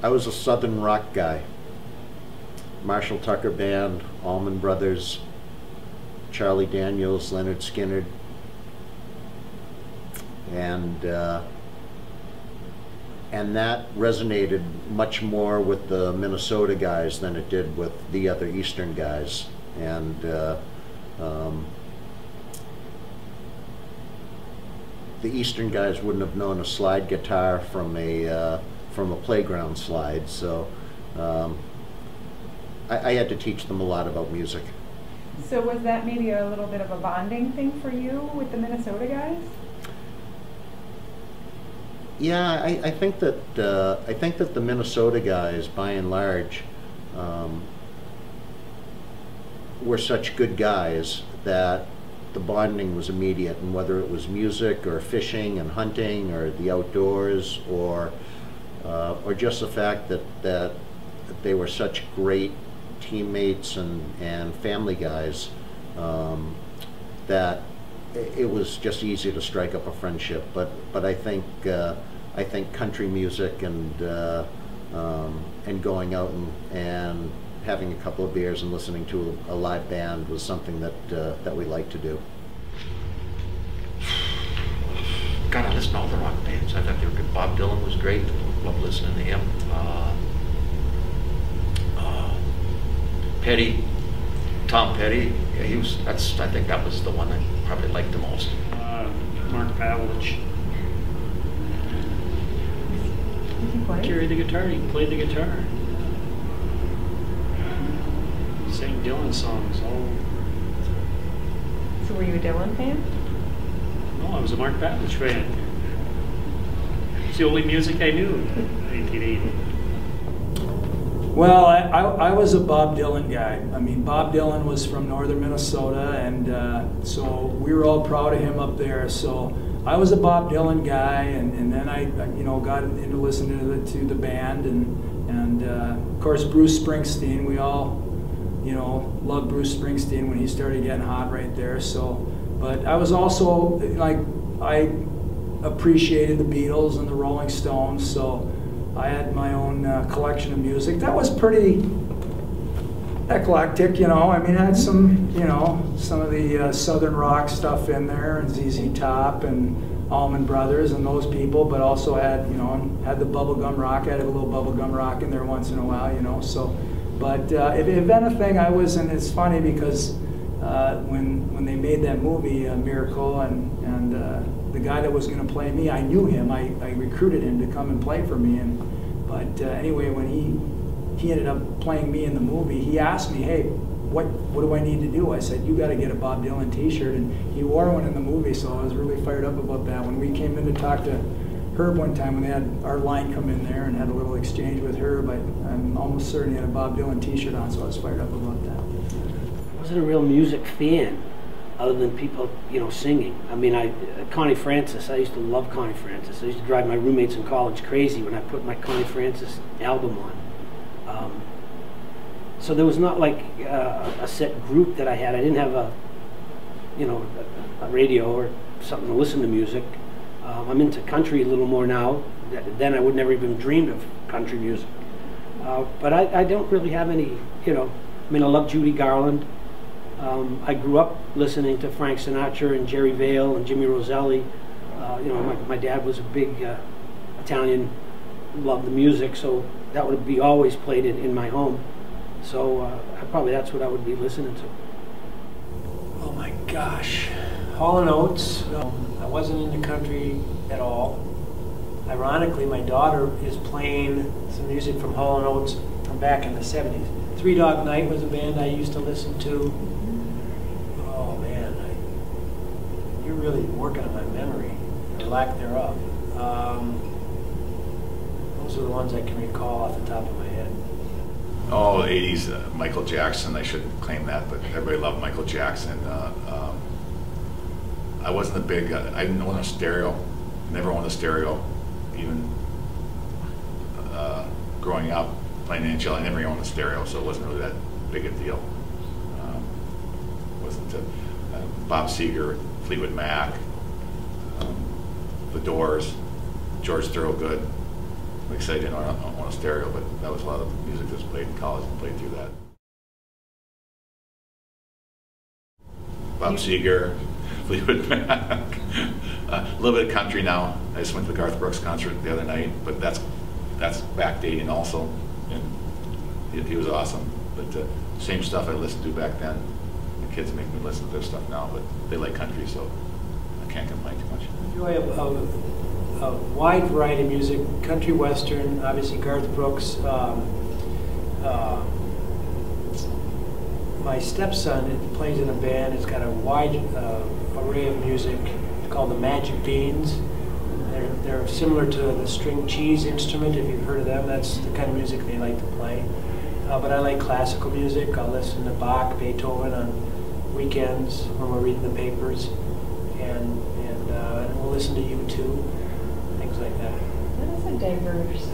I was a Southern rock guy. Marshall Tucker Band, Allman Brothers, Charlie Daniels, Leonard Skinner, and that resonated much more with the Minnesota guys than it did with the other Eastern guys. And the Eastern guys wouldn't have known a slide guitar from a playground slide, so I had to teach them a lot about music. So was that maybe a little bit of a bonding thing for you with the Minnesota guys? Yeah, I think that the Minnesota guys, by and large, were such good guys that the bonding was immediate, and whether it was music or fishing and hunting or the outdoors or just the fact that they were such great teammates and family guys, that it was just easy to strike up a friendship. But I think country music and going out and having a couple of beers and listening to a live band was something that we like to do. God, I listened to all the rock bands. I thought they were good. Bob Dylan was great. Loved listening to him. Petty, Tom Petty. Yeah, he was. I think that was the one I probably liked the most. Mark Pavlich. Carried the guitar. He played the guitar. Sang Dylan songs. So were you a Dylan fan? No, I was a Mark Pavlich fan. It's the only music I knew in 1980. Well, I was a Bob Dylan guy. I mean, Bob Dylan was from northern Minnesota, and so we were all proud of him up there. So I was a Bob Dylan guy, and then I got into listening to the band, and of course Bruce Springsteen. We all loved Bruce Springsteen when he started getting hot right there. So, but I was also like, I appreciated the Beatles and the Rolling Stones. So I had my own collection of music that was pretty eclectic, I mean, it had some, some of the Southern rock stuff in there, and ZZ Top and Allman Brothers and those people, but also had, had the bubblegum rock. I had a little bubblegum rock in there once in a while, so. But if anything, I was, and it's funny because when they made that movie, Miracle, and the guy that was going to play me, I knew him. I recruited him to come and play for me. But anyway, when he ended up playing me in the movie, he asked me, hey, what do I need to do? I said, you got to get a Bob Dylan t-shirt. And he wore one in the movie, so I was really fired up about that. When we came in to talk to Herb one time, when they had our line come in there and had a little exchange with Herb, I'm almost certain he had a Bob Dylan t-shirt on, so I was fired up about that. I wasn't a real music fan other than people, singing. I mean, Connie Francis, I used to love Connie Francis. I used to drive my roommates in college crazy when I put my Connie Francis album on. So there was not like a set group that I had. I didn't have a radio or something to listen to music. I'm into country a little more now. Then I would never even dreamed of country music. But I don't really have any, I mean, I love Judy Garland. I grew up listening to Frank Sinatra and Jerry Vale and Jimmy Roselli. My dad was a big Italian, loved the music, so that would be always played in my home. So probably that's what I would be listening to. Oh my gosh. Hall & Oates. I wasn't into country at all. Ironically, my daughter is playing some music from Hall & Oates from back in the 70s. Three Dog Night was a band I used to listen to. Oh man, you're really working on my memory, or lack thereof. Those are the ones I can recall off the top of my head. Oh, 80s, Michael Jackson. I shouldn't claim that, but everybody loved Michael Jackson. I wasn't a big, I didn't own a stereo, never owned a stereo. Even growing up playing the NHL, I never owned a stereo, so it wasn't really that big a deal. Wasn't Bob Seger, Fleetwood Mac, The Doors, George Thorogood, Like I said, I didn't own a stereo, but that was a lot of the music that was played in college and played through that. Bob Seger, Fleetwood Mac, a little bit of country now. I just went to the Garth Brooks concert the other night, but that's backdating also, and he was awesome. But same stuff I listened to back then. The kids make me listen to their stuff now, but they like country, so I can't complain too much. Enjoy a wide variety of music, country, western, obviously Garth Brooks. My stepson plays in a band. It's got a wide array of music called the Magic Beans. They're similar to the string cheese instrument, if you've heard of them. That's the kind of music they like to play. But I like classical music. I'll listen to Bach, Beethoven on weekends when we're reading the papers. And we'll listen to U2, things like that. That is a diverse.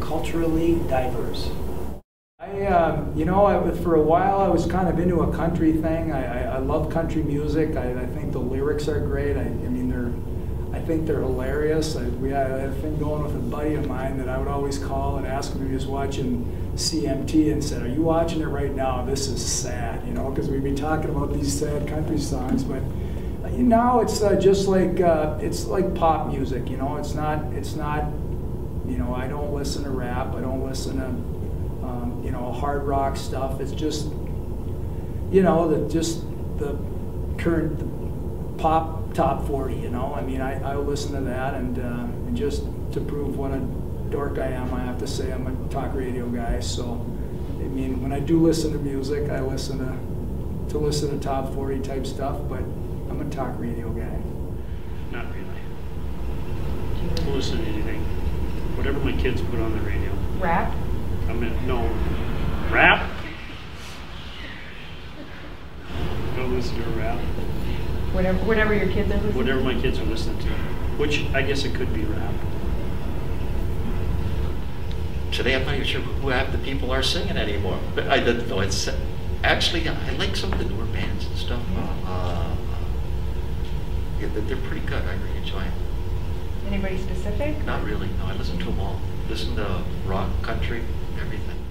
Culturally diverse. For a while I was kind of into a country thing. I love country music. I think the lyrics are great. I think they're hilarious. We had a thing going with a buddy of mine that I would always call and ask him if he was watching CMT and said, "Are you watching it right now? This is sad," because we'd be talking about these sad country songs. But now it's just like it's like pop music. It's not. I don't listen to rap. I don't listen to hard rock stuff. It's just, the current pop top 40, I listen to that, and just to prove what a dork I am, I have to say I'm a talk radio guy. So, when I do listen to music, I listen to top 40 type stuff, but I'm a talk radio guy. Not really. I'll listen to anything. Whatever my kids put on the radio. Rap? No. Rap? Don't listen to rap. Whatever your kids are listening to? Whatever my kids are listening to. Which, I guess it could be rap. Today I'm not even sure who half the people are singing anymore. But I didn't know it's actually I like some of the newer bands and stuff. Yeah, they're pretty good. I really enjoy them. Anybody specific? Not really. No, I listen to them all. Listen to rock, country, everything.